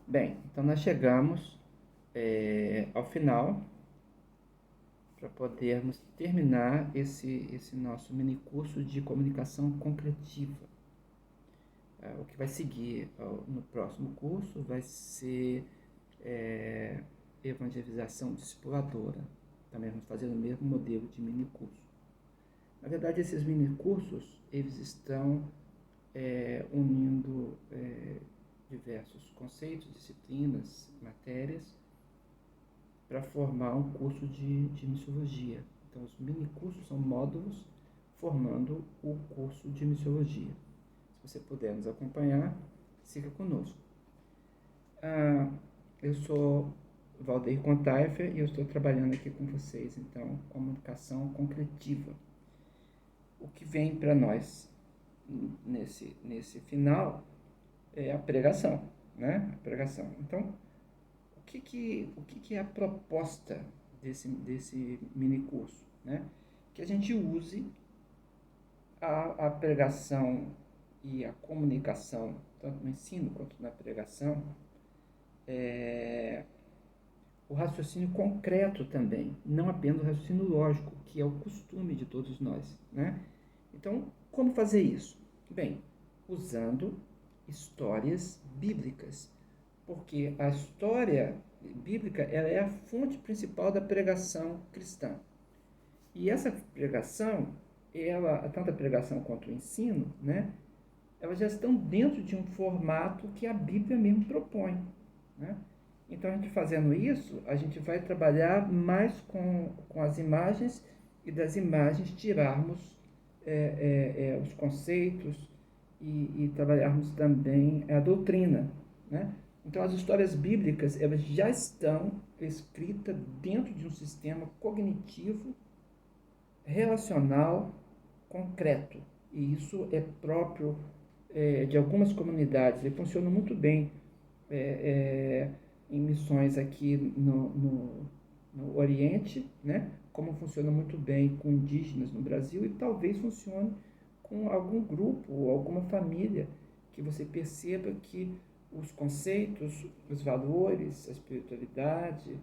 Bem, então nós chegamos ao final para podermos terminar esse nosso mini curso de comunicação concretiva. O que vai seguir no próximo curso vai ser é, evangelização discipuladora. Também vamos fazer o mesmo modelo de mini curso. Na verdade, esses mini cursos eles estão unindo diversos conceitos, disciplinas, matérias para formar um curso de missiologia. Então, os mini cursos são módulos formando o curso de missiologia. Se você puder nos acompanhar, siga conosco. Eu sou Valdeir Contaifer e eu estou trabalhando aqui com vocês, então, comunicação concretiva. O que vem para nós nesse final é a pregação, né? A pregação. Então, o que é a proposta desse mini curso, né? Que a gente use a pregação e a comunicação, tanto no ensino quanto na pregação, o raciocínio concreto também, não apenas o raciocínio lógico, que é o costume de todos nós, né? Então, como fazer isso? Bem, usando histórias bíblicas, porque a história bíblica ela é a fonte principal da pregação cristã. E essa pregação, tanto a pregação quanto o ensino, né, elas já estão dentro de um formato que a Bíblia mesmo propõe, né? Então, a gente fazendo isso, a gente vai trabalhar mais com as imagens e das imagens tirarmos os conceitos e trabalharmos também a doutrina, né? Então, as histórias bíblicas elas já estão escritas dentro de um sistema cognitivo, relacional, concreto. E isso é próprio de algumas comunidades. Ele funciona muito bem em missões aqui no Oriente, né? Como funciona muito bem com indígenas no Brasil e talvez funcione com algum grupo ou alguma família que você perceba que os conceitos, os valores, a espiritualidade,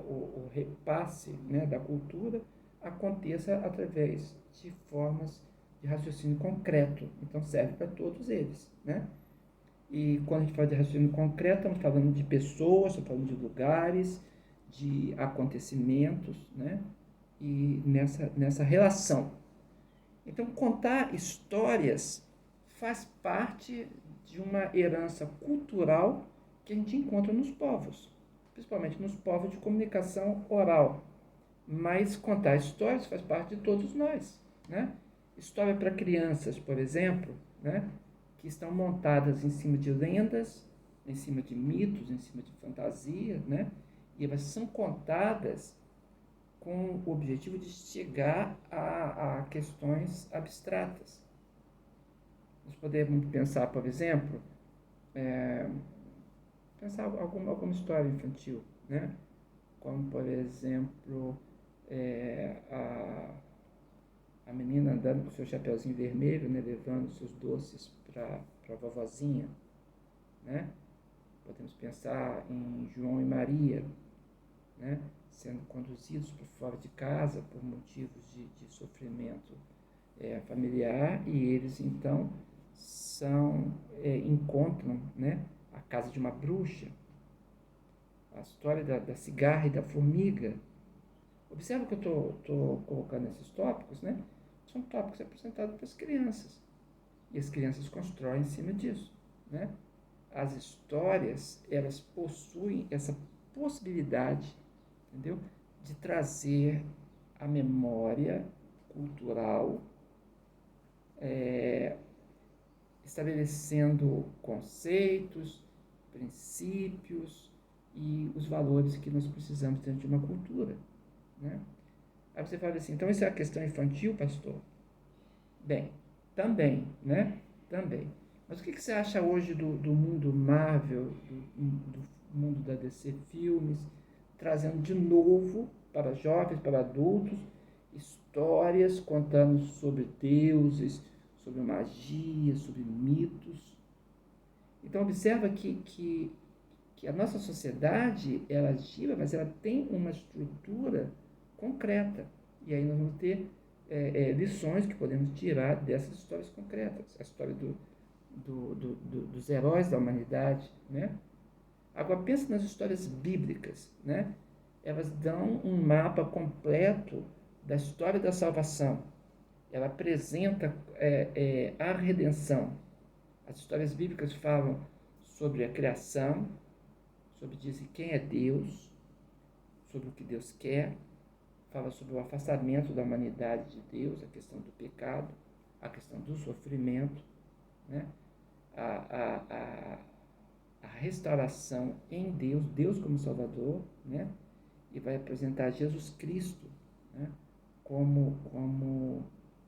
o repasse, né, da cultura aconteça através de formas de raciocínio concreto. Então serve para todos eles, né? E quando a gente fala de raciocínio concreto, estamos falando de pessoas, estamos falando de lugares, de acontecimentos, né? E nessa relação. Então, contar histórias faz parte de uma herança cultural que a gente encontra nos povos, principalmente nos povos de comunicação oral. Mas contar histórias faz parte de todos nós, né? História para crianças, por exemplo, né? Que estão montadas em cima de lendas, em cima de mitos, em cima de fantasia, né? E elas são contadas com o objetivo de chegar a questões abstratas. Nós podemos pensar, por exemplo, pensar alguma história infantil, né? Como, por exemplo, a menina andando com seu chapeuzinho vermelho, né? Levando seus doces para a vovozinha, né? Podemos pensar em João e Maria, né? Sendo conduzidos para fora de casa por motivos de sofrimento familiar e eles então encontram, né, a casa de uma bruxa, a história da cigarra e da formiga. Observa que eu estou colocando esses tópicos, né? São tópicos apresentados para as crianças e as crianças constroem em cima disso, né? As histórias elas possuem essa possibilidade, entendeu? De trazer a memória cultural, estabelecendo conceitos, princípios e os valores que nós precisamos dentro de uma cultura, né? Aí você fala assim, então isso é a questão infantil, pastor? Bem, também, né? Também. Mas o que você acha hoje do mundo Marvel, do mundo da DC Filmes, trazendo de novo para jovens, para adultos, histórias contando sobre deuses, sobre magia, sobre mitos? Então, observa que a nossa sociedade, ela gira, mas ela tem uma estrutura concreta. E aí nós vamos ter lições que podemos tirar dessas histórias concretas. A história dos heróis da humanidade, né? Agora, pensa nas histórias bíblicas, né? Elas dão um mapa completo da história da salvação. Ela apresenta a redenção. As histórias bíblicas falam sobre a criação, sobre dizem quem é Deus, sobre o que Deus quer, fala sobre o afastamento da humanidade de Deus, a questão do pecado, a questão do sofrimento, né? a restauração em Deus, Deus como Salvador, né? E vai apresentar Jesus Cristo, né? como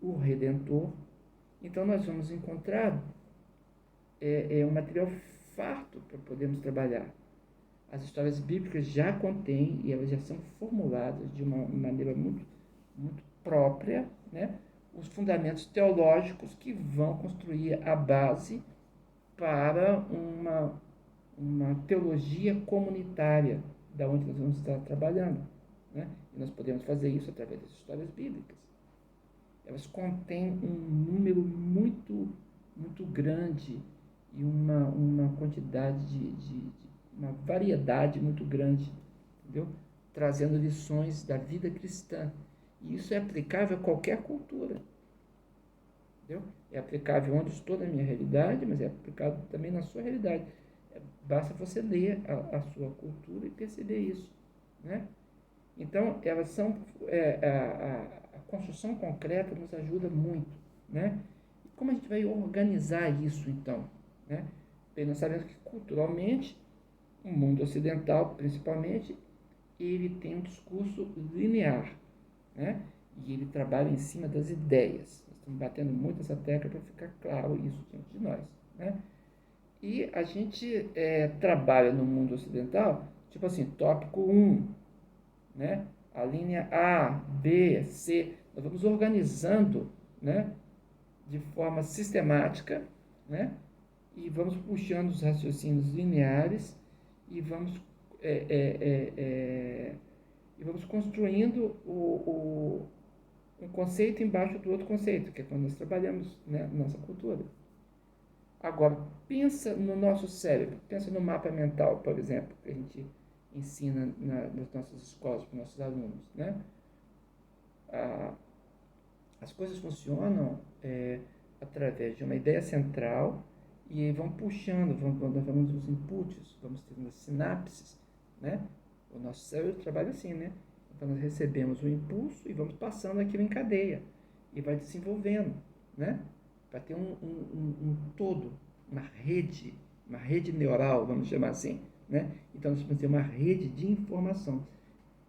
o Redentor. Então nós vamos encontrar um material farto para podermos trabalhar. As histórias bíblicas já contêm e elas já são formuladas de uma maneira muito, muito própria, né? Os fundamentos teológicos que vão construir a base para uma teologia comunitária da onde nós vamos estar trabalhando, né? E nós podemos fazer isso através das histórias bíblicas. Elas contêm um número muito, muito grande e uma quantidade uma variedade muito grande, entendeu? Trazendo lições da vida cristã. E isso é aplicável a qualquer cultura, entendeu? É aplicável onde estou na minha realidade, mas é aplicável também na sua realidade. Basta você ler a sua cultura e perceber isso, né? Então, elas são a construção concreta nos ajuda muito, né? E como a gente vai organizar isso, então, né? Bem, nós sabemos que culturalmente o mundo ocidental, principalmente, ele tem um discurso linear, né? E ele trabalha em cima das ideias. Nós estamos batendo muito essa tecla para ficar claro isso diante de nós, né? E a gente trabalha no mundo ocidental, tipo assim, tópico 1, né? A linha A, B, C, nós vamos organizando, né? De forma sistemática, né? E vamos puxando os raciocínios lineares e vamos construindo um conceito embaixo do outro conceito, que é quando nós trabalhamos, né, nossa cultura. Agora, pensa no nosso cérebro, pensa no mapa mental, por exemplo, que a gente ensina nas nossas escolas para os nossos alunos, né? As coisas funcionam através de uma ideia central e vão puxando, nós vamos os inputs, vamos tendo as sinapses, né? O nosso cérebro trabalha assim, né? Então nós recebemos o impulso e vamos passando aquilo em cadeia e vai desenvolvendo, né? Para ter um todo, uma rede neural, vamos chamar assim, né? Então nós vamos ter uma rede de informação.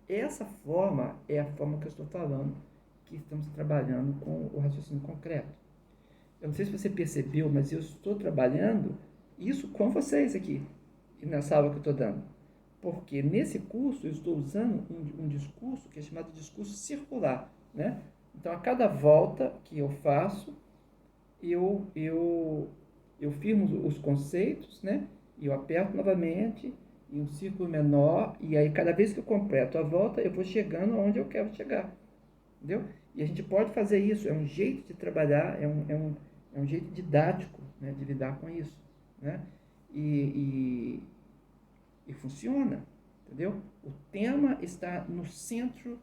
Essa forma é a forma que eu estou falando, que estamos trabalhando com o raciocínio concreto. Eu não sei se você percebeu, mas eu estou trabalhando isso com vocês aqui, nessa aula que eu estou dando. Porque nesse curso eu estou usando um discurso que é chamado de discurso circular, né? Então, a cada volta que eu faço, eu firmo os conceitos, né? E eu aperto novamente, em um círculo menor, e aí cada vez que eu completo a volta, eu vou chegando onde eu quero chegar, entendeu? E a gente pode fazer isso, é um jeito de trabalhar, é um jeito didático, né, de lidar com isso, né? E funciona, entendeu? O tema está no centro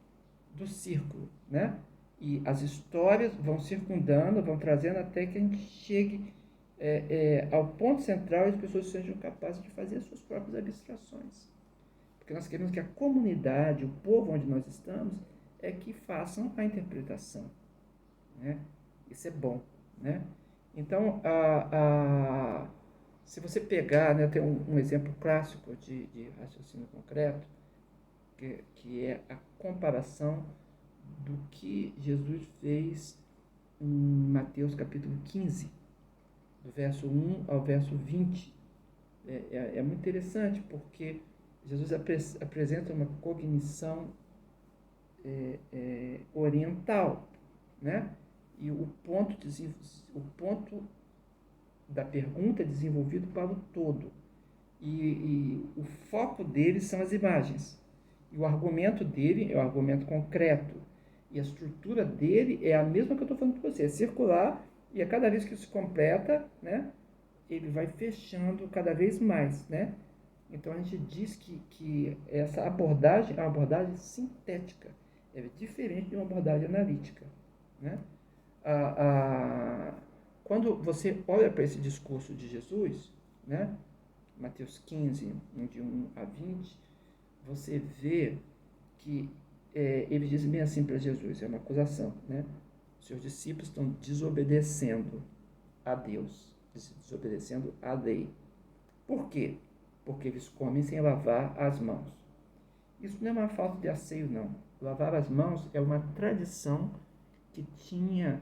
do círculo, né? E as histórias vão circundando, vão trazendo até que a gente chegue ao ponto central e as pessoas sejam capazes de fazer as suas próprias abstrações. Porque nós queremos que a comunidade, o povo onde nós estamos, é que façam a interpretação, né? Isso é bom, né? Então, se você pegar, né, tem um exemplo clássico de raciocínio concreto, que é a comparação do que Jesus fez em Mateus capítulo 15, do verso 1 ao verso 20. É muito interessante, porque Jesus apresenta uma cognição oriental, né? E o ponto da pergunta é desenvolvido para o todo. E o foco dele são as imagens. E o argumento dele é um argumento concreto. E a estrutura dele é a mesma que eu estou falando para você, é circular, e a cada vez que isso se completa, né, ele vai fechando cada vez mais, né? Então a gente diz que essa abordagem é uma abordagem sintética, é diferente de uma abordagem analítica, né? Quando você olha para esse discurso de Jesus, né, Mateus 15, de 1 a 20, você vê que ele diz bem assim para Jesus, é uma acusação, né? Seus discípulos estão desobedecendo a Deus, desobedecendo a lei. Por quê? Porque eles comem sem lavar as mãos. Isso não é uma falta de asseio, não. Lavar as mãos é uma tradição que tinha,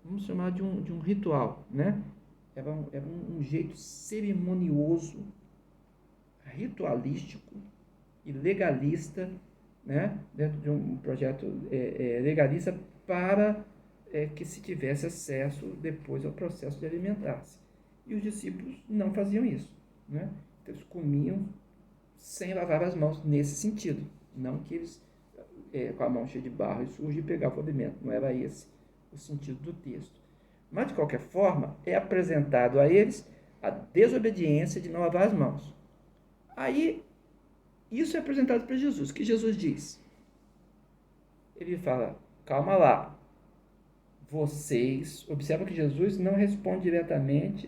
vamos chamar de um ritual, né? Era um jeito cerimonioso, ritualístico e legalista, né? Dentro de um projeto legalista para que se tivesse acesso depois ao processo de alimentar-se. E os discípulos não faziam isso, né? Então, eles comiam sem lavar as mãos nesse sentido. Não que eles, com a mão cheia de barro e suja, e pegavam o alimento. Não era esse o sentido do texto. Mas, de qualquer forma, é apresentado a eles a desobediência de não lavar as mãos. Aí, isso é apresentado para Jesus. O que Jesus diz? Ele fala, calma lá. Vocês, observa que Jesus não responde diretamente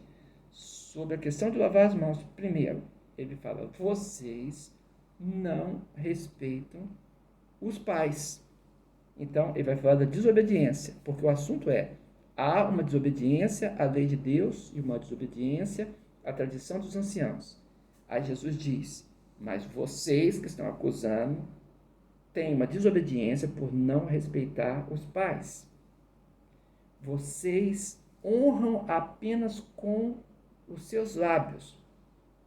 sobre a questão de lavar as mãos. Primeiro, ele fala, vocês não respeitam os pais. Então, ele vai falar da desobediência, porque o assunto há uma desobediência à lei de Deus e uma desobediência à tradição dos anciãos. Aí Jesus diz, mas vocês que estão acusando têm uma desobediência por não respeitar os pais. Vocês honram apenas com os seus lábios.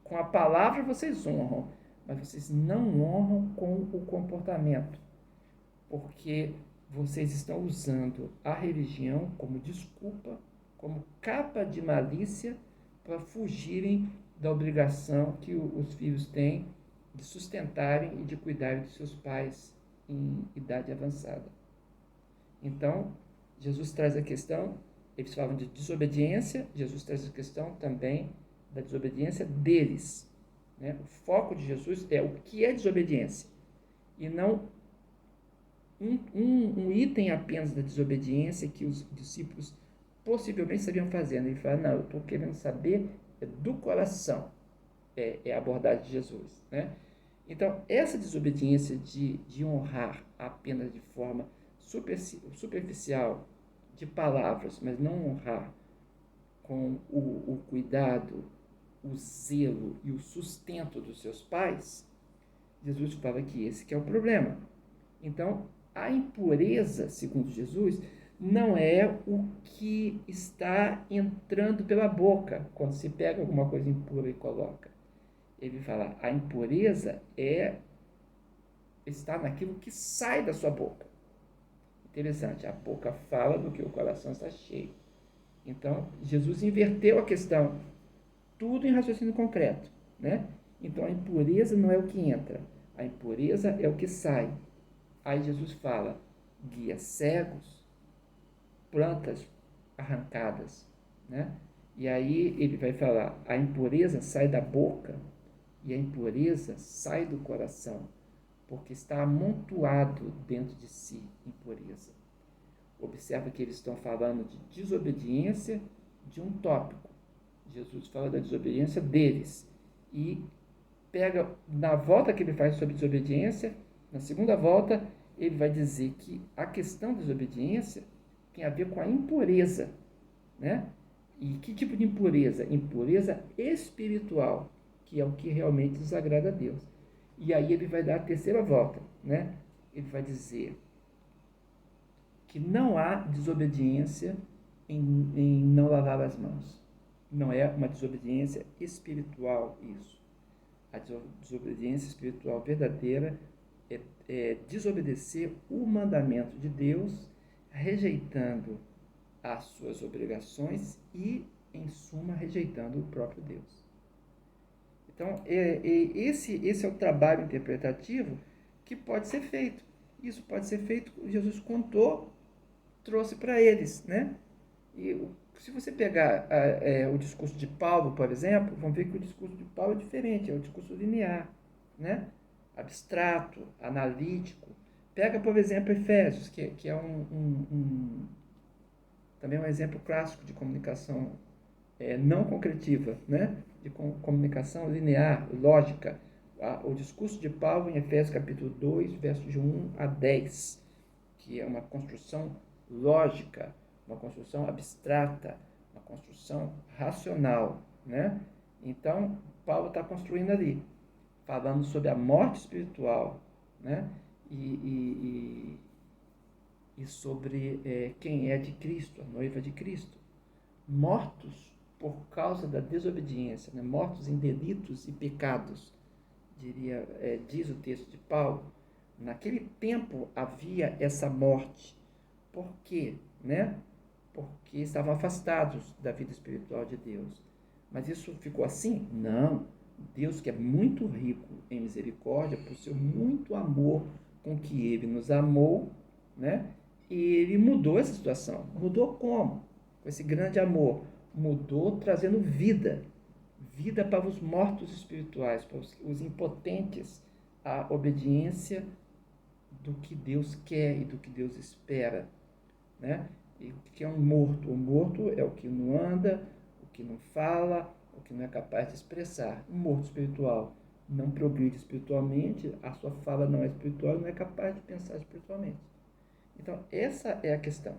Com a palavra vocês honram, mas vocês não honram com o comportamento, porque vocês estão usando a religião como desculpa, como capa de malícia para fugirem da obrigação que os filhos têm de sustentarem e de cuidarem dos seus pais em idade avançada. Então, Jesus traz a questão, eles falam de desobediência, Jesus traz a questão também da desobediência deles. Né? O foco de Jesus é o que é desobediência, e não um item apenas da desobediência que os discípulos possivelmente estariam fazendo. Ele fala, não, eu estou querendo saber do coração, é a abordagem de Jesus. Né? Então, essa desobediência de honrar apenas de forma superficial, de palavras, mas não honrar com o cuidado, o zelo e o sustento dos seus pais, Jesus fala que esse que é o problema. Então, a impureza, segundo Jesus, não é o que está entrando pela boca, quando se pega alguma coisa impura e coloca. Ele fala, a impureza está naquilo que sai da sua boca. Interessante, a boca fala do que o coração está cheio. Então, Jesus inverteu a questão, tudo em raciocínio concreto, né? Então, a impureza não é o que entra, a impureza é o que sai. Aí Jesus fala, guias cegos, plantas arrancadas, né? E aí ele vai falar, a impureza sai da boca e a impureza sai do coração, porque está amontoado dentro de si impureza. Observa que eles estão falando de desobediência de um tópico. Jesus fala da desobediência deles. E pega, na volta que ele faz sobre desobediência, na segunda volta, ele vai dizer que a questão da desobediência tem a ver com a impureza. Né? E que tipo de impureza? Impureza espiritual, que é o que realmente desagrada a Deus. E aí ele vai dar a terceira volta, né? Ele vai dizer que não há desobediência em não lavar as mãos. Não é uma desobediência espiritual isso. A desobediência espiritual verdadeira é desobedecer o mandamento de Deus, rejeitando as suas obrigações e em suma, rejeitando o próprio Deus. Então, esse é o trabalho interpretativo que pode ser feito. Isso pode ser feito, Jesus contou, trouxe para eles, né? E se você pegar o discurso de Paulo, por exemplo, vão ver que o discurso de Paulo é diferente, é o discurso linear, né? Abstrato, analítico. Pega, por exemplo, Efésios, que é também um exemplo clássico de comunicação não concretiva, né? De comunicação linear, lógica. O discurso de Paulo em Efésios capítulo 2, versos de 1 a 10, que é uma construção lógica, uma construção abstrata, uma construção racional, né? Então, Paulo está construindo ali, falando sobre a morte espiritual, né? E sobre quem é de Cristo, a noiva de Cristo. Mortos por causa da desobediência, né? Mortos em delitos e pecados, diz o texto de Paulo. Naquele tempo havia essa morte. Por quê? Né? Porque estavam afastados da vida espiritual de Deus. Mas isso ficou assim? Não. Deus, que é muito rico em misericórdia, por seu muito amor com que Ele nos amou, né? E Ele mudou essa situação. Mudou como? Com esse grande amor. Mudou trazendo vida. Vida para os mortos espirituais, para os impotentes à obediência do que Deus quer e do que Deus espera, né? E o que é um morto? O morto é o que não anda, o que não fala, o que não é capaz de expressar. Um morto espiritual não progride espiritualmente, a sua fala não é espiritual, não é capaz de pensar espiritualmente. Então, essa é a questão.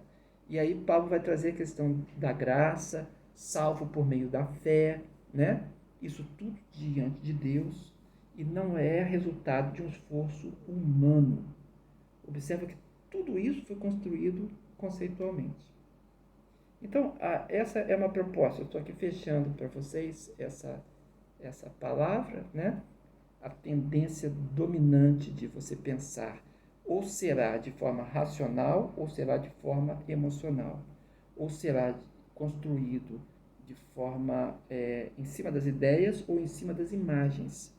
E aí Paulo vai trazer a questão da graça, salvo por meio da fé, né? Isso tudo diante de Deus e não é resultado de um esforço humano. Observa que tudo isso foi construído conceitualmente. Então, essa é uma proposta. Eu estou aqui fechando para vocês essa palavra, né? A tendência dominante de você pensar ou será de forma racional ou será de forma emocional, ou será construído de forma em cima das ideias ou em cima das imagens.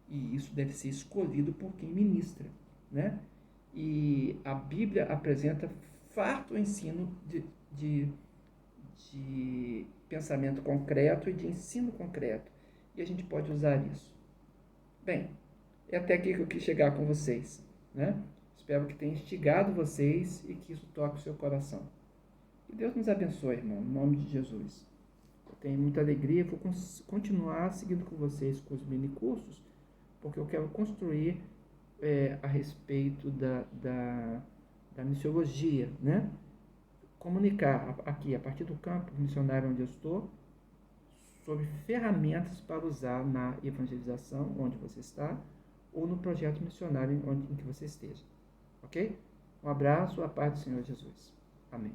E isso deve ser escolhido por quem ministra, né? E a Bíblia apresenta farto ensino de pensamento concreto e de ensino concreto. E a gente pode usar isso. Bem, é até aqui que eu quis chegar com vocês, né? Espero que tenha instigado vocês e que isso toque o seu coração. Que Deus nos abençoe, irmão, em nome de Jesus. Eu tenho muita alegria, vou continuar seguindo com vocês com os minicursos, porque eu quero construir a respeito da missiologia, né? Comunicar aqui, a partir do campo missionário onde eu estou, sobre ferramentas para usar na evangelização, onde você está, ou no projeto missionário em que você esteja. Ok? Um abraço, a paz do Senhor Jesus. Amém.